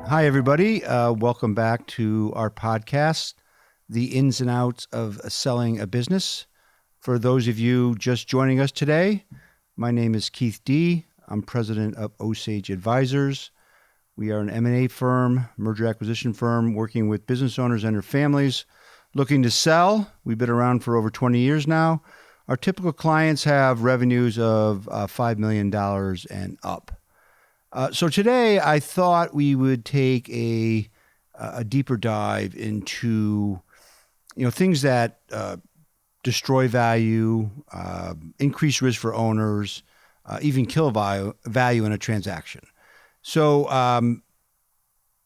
Hi, everybody. Welcome back to our podcast, The Ins and Outs of Selling a Business. For those of you just joining us today, my name is kdee. I'm president of Osage Advisors. We are an M&A firm, merger acquisition firm, working with business owners and their families looking to sell. We've been around for over 20 years now. Our typical clients have revenues of $5 million and up. So today I thought we would take a deeper dive into things that destroy value, increase risk for owners, even kill value in a transaction. So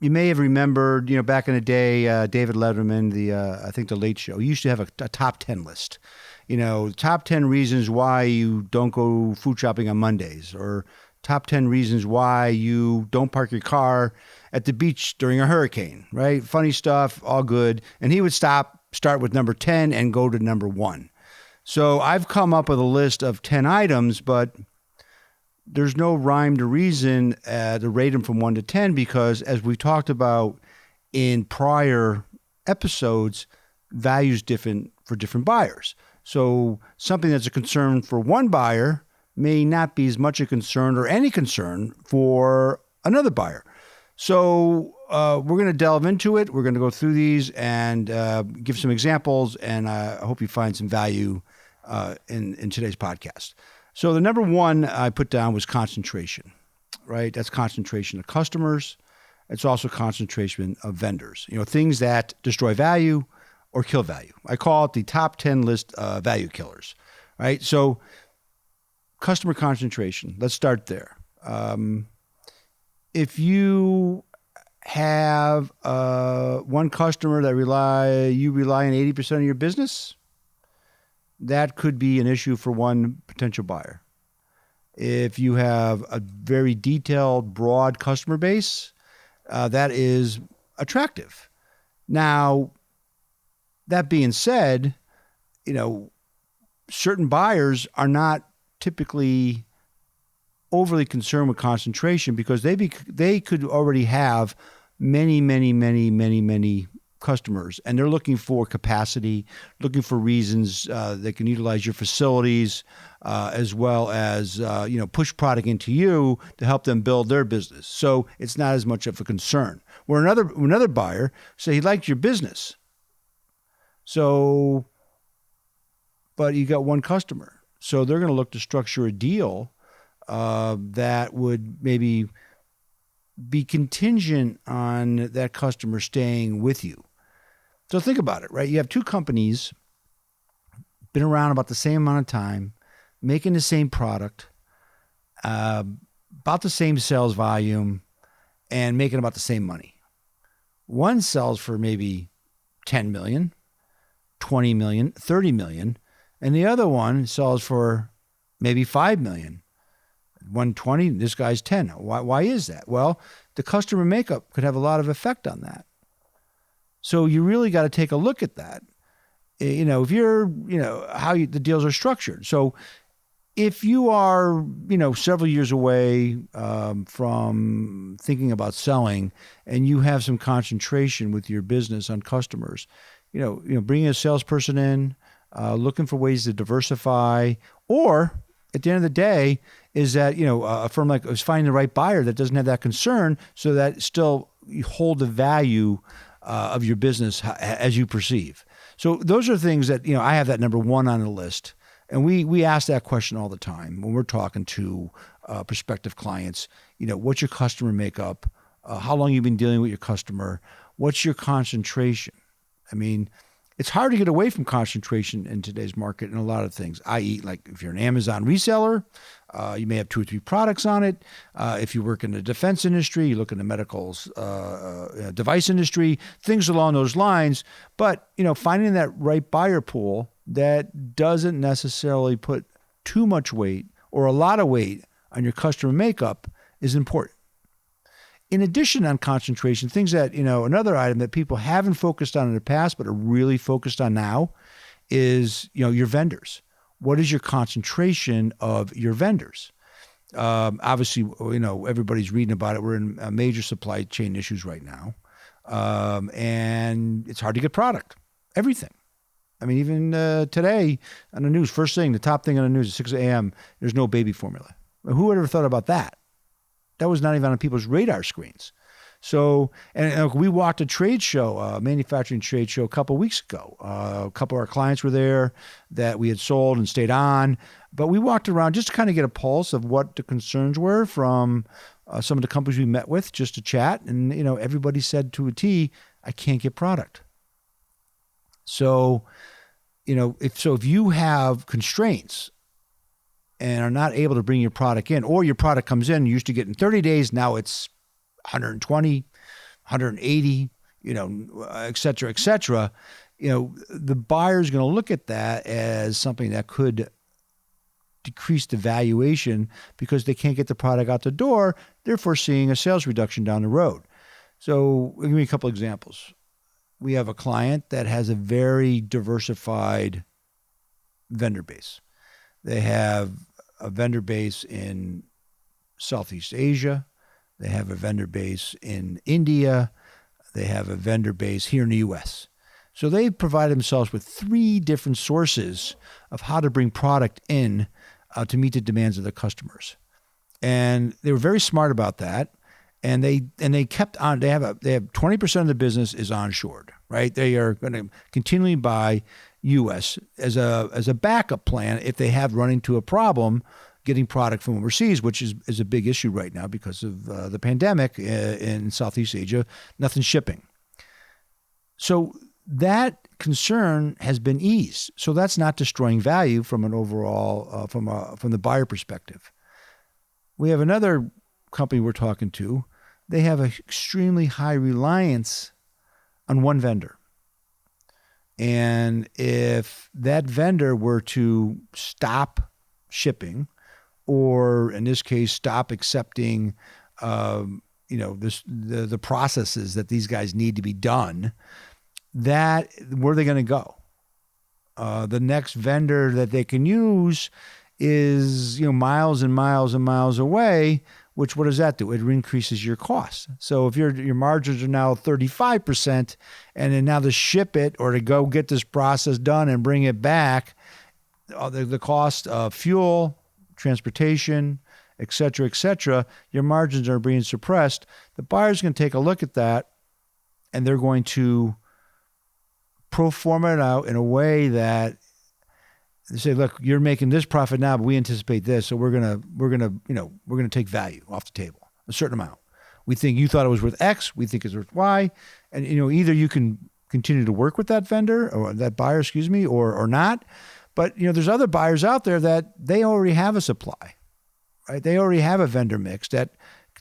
you may have remembered, back in the day, David Letterman, I think the Late Show, he used to have a top 10 list. Top 10 reasons why you don't go food shopping on Mondays, or top 10 reasons why you don't park your car at the beach during a hurricane, right? Funny stuff, all good. And he would start with number 10 and go to number 1. So I've come up with a list of 10 items, but there's no rhyme to reason to rate them from 1 to 10 because, as we talked about in prior episodes, value's different for different buyers. So something that's a concern for one buyer may not be as much a concern or any concern for another buyer. So we're going to delve into it. We're going to go through these and give some examples, and I hope you find some value in today's podcast. So the number one I put down was concentration, right? That's concentration of customers. It's also concentration of vendors, things that destroy value or kill value. I call it the top 10 list of value killers, right? So customer concentration, let's start there. If you have one customer that you rely on 80% of your business, that could be an issue for one potential buyer. If you have a very detailed, broad customer base, that is attractive. Now, that being said, certain buyers are not typically overly concerned with concentration because they could already have many customers, and they're looking for capacity, looking for reasons they can utilize your facilities, as well as push product into you to help them build their business. So it's not as much of a concern. Where another buyer, say he likes your business, but you got one customer. So they're going to look to structure a deal that would maybe be contingent on that customer staying with you. So think about it, right? You have two companies, been around about the same amount of time, making the same product, about the same sales volume, and making about the same money. One sells for maybe 10 million, 20 million, 30 million, and the other one sells for maybe 5 million. 120, this guy's 10. Why is that? Well, the customer makeup could have a lot of effect on that. So you really got to take a look at that. If you're, the deals are structured. So if you are, several years away from thinking about selling, and you have some concentration with your business on customers, bringing a salesperson in, looking for ways to diversify, or at the end of the day is that, a firm like is finding the right buyer that doesn't have that concern, so that still you hold the value of your business as you perceive. So those are things that, I have that number one on the list. And we ask that question all the time when we're talking to prospective clients. What's your customer makeup? How long you've been dealing with your customer? What's your concentration? I mean, it's hard to get away from concentration in today's market in a lot of things, i.e., like if you're an Amazon reseller, you may have 2 or 3 products on it. If you work in the defense industry, you look in the medical device industry, things along those lines. But, finding that right buyer pool that doesn't necessarily put too much weight or a lot of weight on your customer makeup is important. In addition on concentration, things that, another item that people haven't focused on in the past but are really focused on now is, your vendors. What is your concentration of your vendors? Obviously, everybody's reading about it. We're in major supply chain issues right now. And it's hard to get product, everything. I mean, even today on the news, first thing, the top thing on the news at 6 a.m., there's no baby formula. Who would have ever thought about that? That was not even on people's radar screens. So, and we walked a trade show, a manufacturing trade show a couple of weeks ago. A couple of our clients were there that we had sold and stayed on. But we walked around just to kind of get a pulse of what the concerns were from some of the companies we met with, just to chat. And, everybody said to a T, I can't get product. So, if you have constraints and are not able to bring your product in, or your product comes in, you used to get in 30 days, now it's 120, 180, et cetera, the buyer's going to look at that as something that could decrease the valuation because they can't get the product out the door, therefore seeing a sales reduction down the road. So I'll give you a couple examples. We have a client that has a very diversified vendor base. They have a vendor base in Southeast Asia. They have a vendor base in India. They have a vendor base here in the U.S. So they provide themselves with 3 different sources of how to bring product in to meet the demands of the customers. And they were very smart about that. And they kept on. They have 20% of the business is onshored, right? They are going to continually buy U.S. as a backup plan if they have run into a problem getting product from overseas, which is a big issue right now because of the pandemic in Southeast Asia. Nothing's shipping. So that concern has been eased. So that's not destroying value from an overall from the buyer perspective. We have another company we're talking to. They have an extremely high reliance on one vendor. And if that vendor were to stop shipping, or in this case, stop accepting, the processes that these guys need to be done, where are they going to go? The next vendor that they can use is, miles and miles and miles away, which what does that do? It increases your costs. So if your margins are now 35%, and then now to ship it or to go get this process done and bring it back, the cost of fuel, transportation, et cetera, your margins are being suppressed. The buyer's going to take a look at that, and they're going to pro forma it out in a way that they say, look, you're making this profit now, but we anticipate this, so we're gonna take value off the table, a certain amount. We think you thought it was worth X, we think it's worth Y, and either you can continue to work with that vendor or that buyer, or not. But there's other buyers out there that they already have a supply, right? They already have a vendor mix that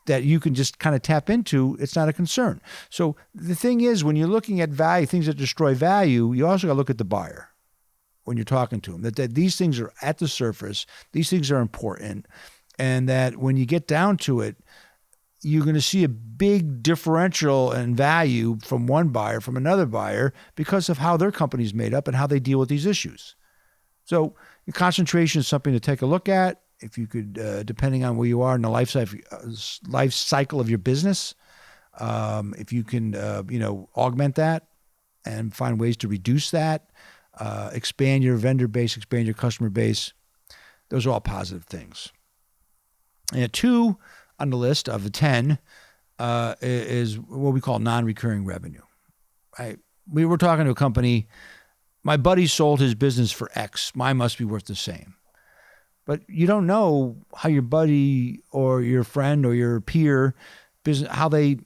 you can just kind of tap into. It's not a concern. So the thing is, when you're looking at value, things that destroy value, you also got to look at the buyer when you're talking to them, that these things are at the surface, these things are important, and that when you get down to it, you're going to see a big differential in value from one buyer from another buyer because of how their company's made up and how they deal with these issues. So concentration is something to take a look at. If you could, depending on where you are in the life cycle of your business, if you can, augment that and find ways to reduce that, expand your vendor base, expand your customer base. Those are all positive things. And 2 on the list of the 10 is what we call non-recurring revenue. Right? We were talking to a company. My buddy sold his business for X. Mine must be worth the same. But you don't know how your buddy or your friend or your peer business, how they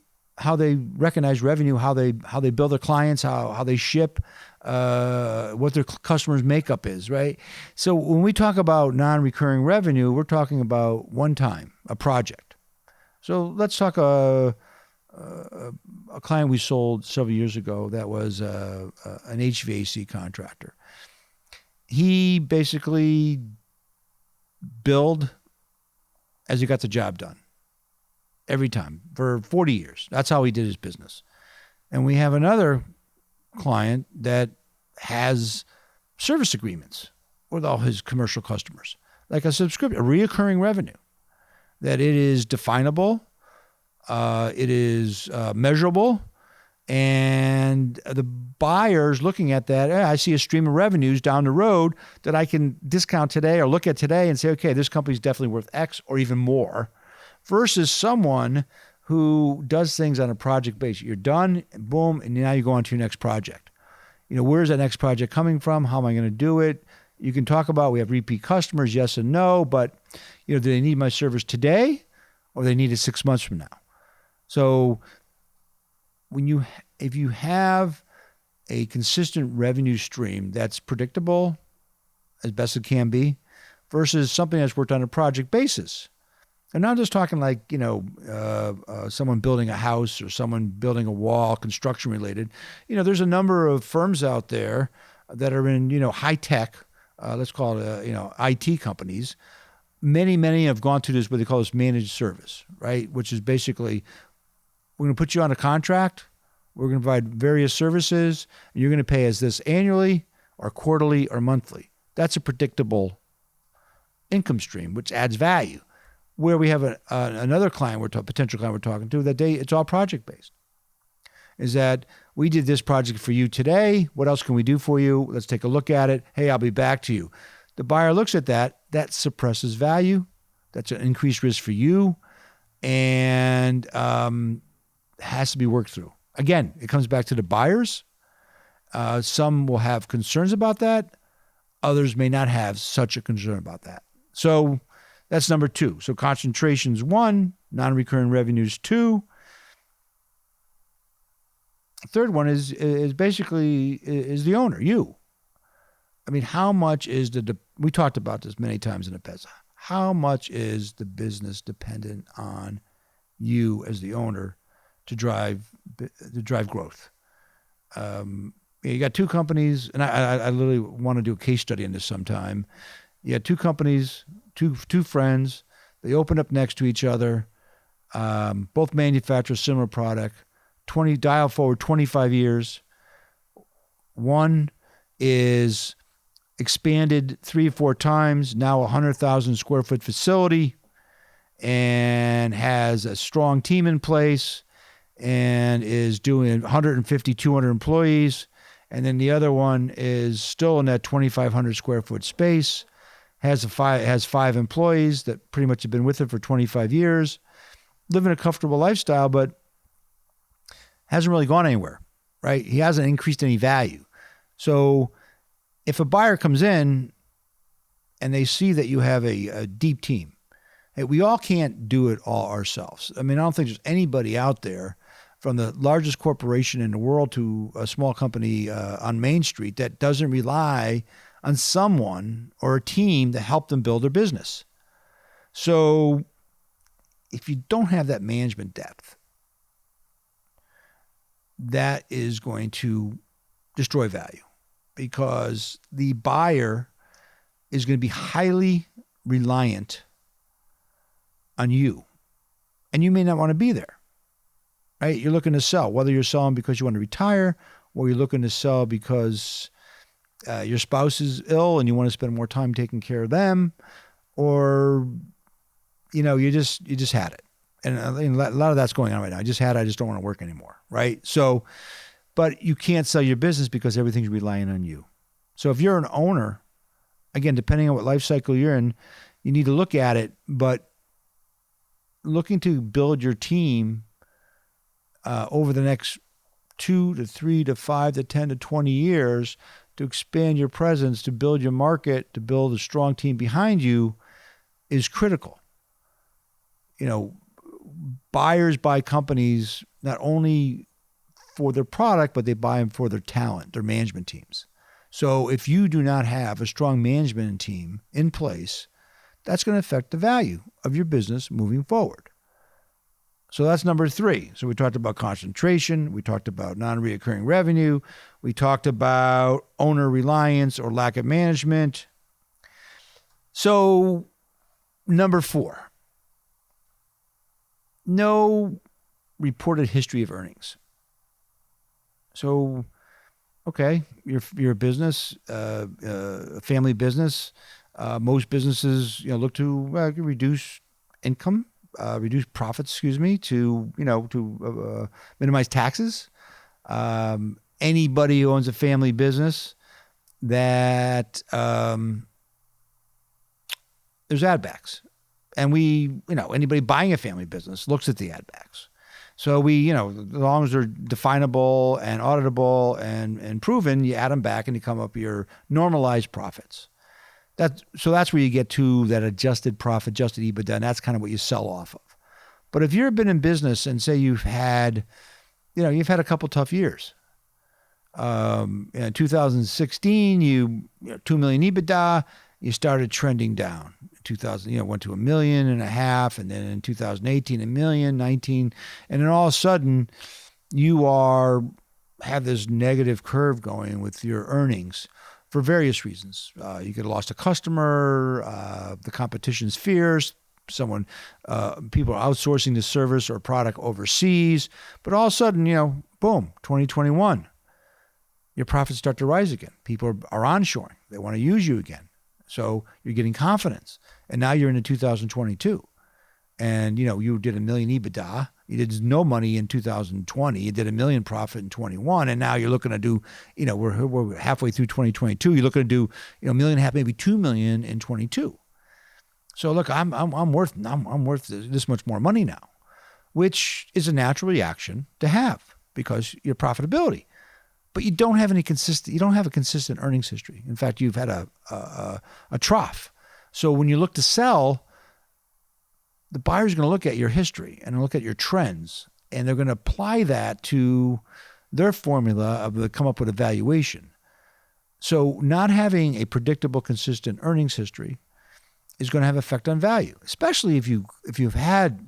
recognize revenue, how they bill their clients, how they ship, what their customers' makeup is, right? So when we talk about non-recurring revenue, we're talking about one time, a project. So let's talk a client we sold several years ago that was an HVAC contractor. He basically billed as he got the job done every time for 40 years. That's how he did his business. And we have another client that has service agreements with all his commercial customers, like a subscription, a reoccurring revenue. that it is definable, it is measurable, and the buyer's looking at that. I see a stream of revenues down the road that I can discount today or look at today and say, okay, this company's definitely worth X or even more, versus someone who does things on a project basis. You're done, boom, and now you go on to your next project. Where's that next project coming from? How am I going to do it? You can talk about, we have repeat customers, yes and no, but do they need my service today or they need it 6 months from now? So if you have a consistent revenue stream that's predictable as best it can be versus something that's worked on a project basis. And not just talking like, someone building a house or someone building a wall, construction related. There's a number of firms out there that are in, high tech, let's call it, IT companies. Many have gone through this, what they call this managed service, right? Which is basically, we're going to put you on a contract. We're going to provide various services. And you're going to pay us this annually or quarterly or monthly. That's a predictable income stream, which adds value. Where we have another client, potential client we're talking to, it's all project based. Is that we did this project for you today. What else can we do for you? Let's take a look at it. Hey, I'll be back to you. The buyer looks at that. That suppresses value. That's an increased risk for you, and has to be worked through. Again, it comes back to the buyers. Some will have concerns about that. Others may not have such a concern about that. So that's number 2. So concentration's 1, non-recurring revenues 2. Third one is basically the owner, you. I mean, how much is we talked about this many times in the past. How much is the business dependent on you as the owner to drive growth? You got 2 companies, and I literally want to do a case study on this sometime. You had 2 companies, two friends. They opened up next to each other. Both manufacture a similar product. Dial forward 25 years. One is expanded 3 or 4 times, now 100,000 square foot facility, and has a strong team in place, and is doing 150, 200 employees. And then the other one is still in that 2,500 square foot space, has 5 employees that pretty much have been with it for 25 years, living a comfortable lifestyle, but hasn't really gone anywhere, right? He hasn't increased any value. So if a buyer comes in and they see that you have a deep team, hey, we all can't do it all ourselves. I mean, I don't think there's anybody out there, from the largest corporation in the world to a small company on Main Street, that doesn't rely on someone or a team to help them build their business. So if you don't have that management depth, that is going to destroy value, because the buyer is going to be highly reliant on you, and you may not want to be there, right? You're looking to sell, whether you're selling because you want to retire, or you're looking to sell because your spouse is ill and you want to spend more time taking care of them, or you just had it. And a lot of that's going on right now. I just don't want to work anymore, right? So, but you can't sell your business because everything's relying on you. So if you're an owner, again, depending on what life cycle you're in, you need to look at it, but looking to build your team over the next 2 to 3 to 5 to 10 to 20 years to expand your presence, to build your market, to build a strong team behind you is critical. Buyers buy companies not only for their product, but they buy them for their talent, their management teams. So if you do not have a strong management team in place, that's going to affect the value of your business moving forward. So that's number 3. So we talked about concentration. We talked about non-recurring revenue. We talked about owner reliance or lack of management. So number 4, no reported history of earnings. So, okay, you're a business, a family business. Most businesses, look to reduce income reduce profits, to minimize taxes. Anybody who owns a family business that there's add backs. And anybody buying a family business looks at the add backs. So as long as they're definable and auditable and proven, you add them back and you come up with your normalized profits. So that's where you get to that adjusted profit, adjusted EBITDA, and that's kind of what you sell off of. But if you've been in business and say you've had a couple tough years. In 2016, you 2 million EBITDA, you started trending down. 2000, went to 1.5 million, and then in 2018, 1 million, 19, and then all of a sudden, you have this negative curve going with your earnings for various reasons. You could have lost a customer, the competition's fierce, people are outsourcing the service or product overseas, but all of a sudden, boom, 2021, your profits start to rise again. People are onshoring. They want to use you again. So you're getting confidence. And now you're into 2022. And, you did 1 million EBITDA. You did no money in 2020. You did 1 million profit in 21. And now you're looking to do, we're halfway through 2022. You're looking to do, 1.5 million, maybe 2 million in 22. So look, I'm worth this much more money now, which is a natural reaction to have because your profitability. But you don't have a consistent earnings history. In fact, you've had a trough. So when you look to sell, the buyer's going to look at your history and look at your trends, and they're going to apply that to their formula of come up with a valuation. So not having a predictable, consistent earnings history is going to have effect on value, especially if you've had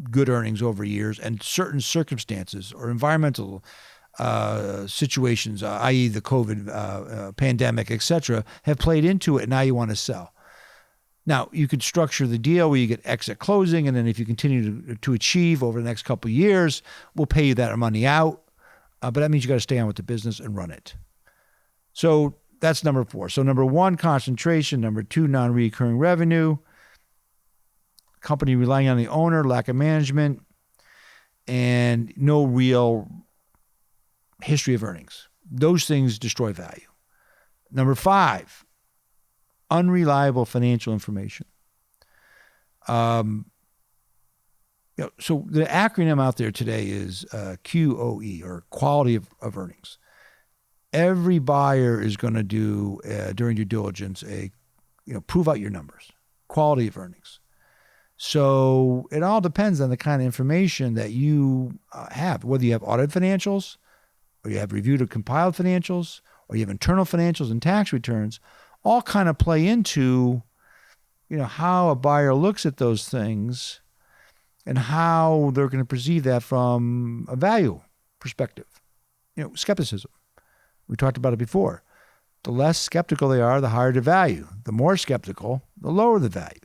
good earnings over years and certain circumstances or environmental situations, i.e. the COVID pandemic, et cetera, have played into it, and now you want to sell. Now, you could structure the deal where you get exit closing, and then if you continue to achieve over the next couple of years, we'll pay you that money out. But that means you got to stay on with the business and run it. So that's number 4. So number 1, concentration. Number 2, non-recurring revenue. Company relying on the owner, lack of management, and no real history of earnings. Those things destroy value. Number 5, unreliable financial information. So the acronym out there today is QOE, or quality of earnings. Every buyer is going to do during due diligence prove out your numbers, quality of earnings. So it all depends on the kind of information that you have, whether you have audited financials, or you have reviewed or compiled financials, or you have internal financials and tax returns, all kind of play into, how a buyer looks at those things and how they're going to perceive that from a value perspective. Skepticism. We talked about it before. The less skeptical they are, the higher the value. The more skeptical, the lower the value.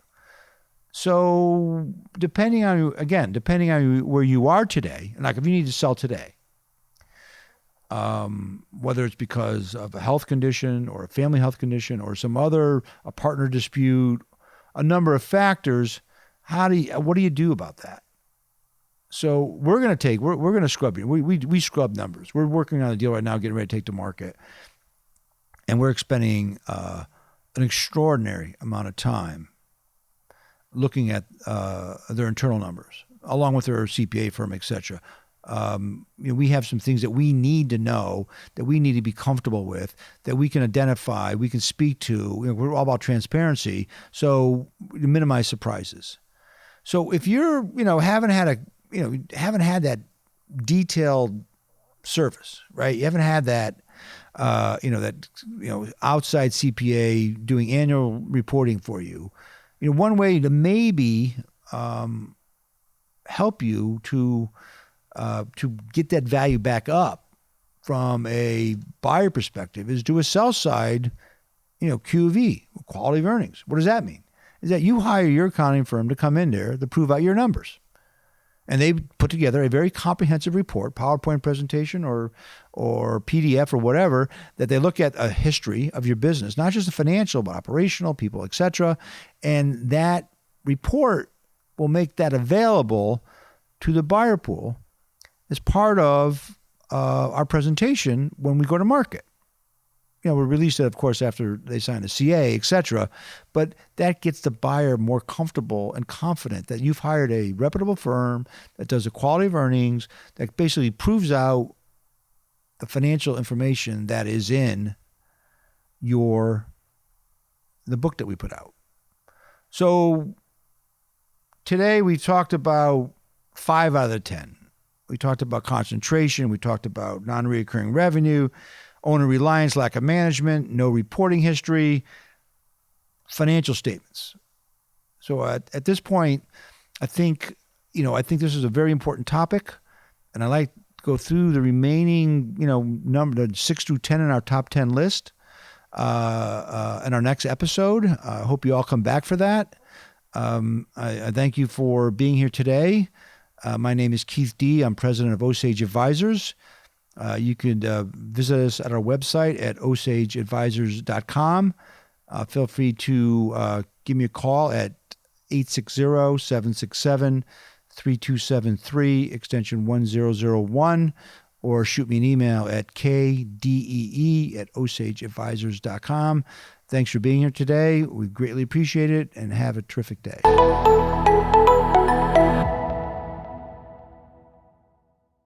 So depending on where you are today, and like if you need to sell today, whether it's because of a health condition or a family health condition or some other, a partner dispute, a number of factors, what do you do about that? So we're going to scrub you. We scrub numbers. We're working on a deal right now, getting ready to take to market. And we're expending an extraordinary amount of time looking at their internal numbers, along with their CPA firm, et cetera. We have some things that we need to know, that we need to be comfortable with, that we can identify, we can speak to. We're all about transparency, so minimize surprises. So if you're, haven't had that detailed service, right? You haven't had that, outside CPA doing annual reporting for you. One way to maybe help you to get that value back up from a buyer perspective is do a sell side, QV, quality of earnings. What does that mean? Is that you hire your accounting firm to come in there to prove out your numbers. And they put together a very comprehensive report, PowerPoint presentation or PDF or whatever, that they look at a history of your business, not just the financial, but operational, people, et cetera. And that report we'll make that available to the buyer pool as part of our presentation when we go to market. We'll release it, of course, after they sign a CA, et cetera. But that gets the buyer more comfortable and confident that you've hired a reputable firm that does a quality of earnings, that basically proves out the financial information that is in the book that we put out. So today we've talked about 5 out of the 10. We talked about concentration. We talked about non-recurring revenue, owner reliance, lack of management, no reporting history, financial statements. So at this point, I think this is a very important topic, and I'd like to go through the remaining, number 6 through 10 in our top 10 list in our next episode. I hope you all come back for that. I thank you for being here today. My name is Keith D. I'm president of Osage Advisors. You can visit us at our website at osageadvisors.com. Feel free to give me a call at 860-767-3273, extension 1001, or shoot me an email at kdee@osageadvisors.com. Thanks for being here today. We greatly appreciate it, and have a terrific day.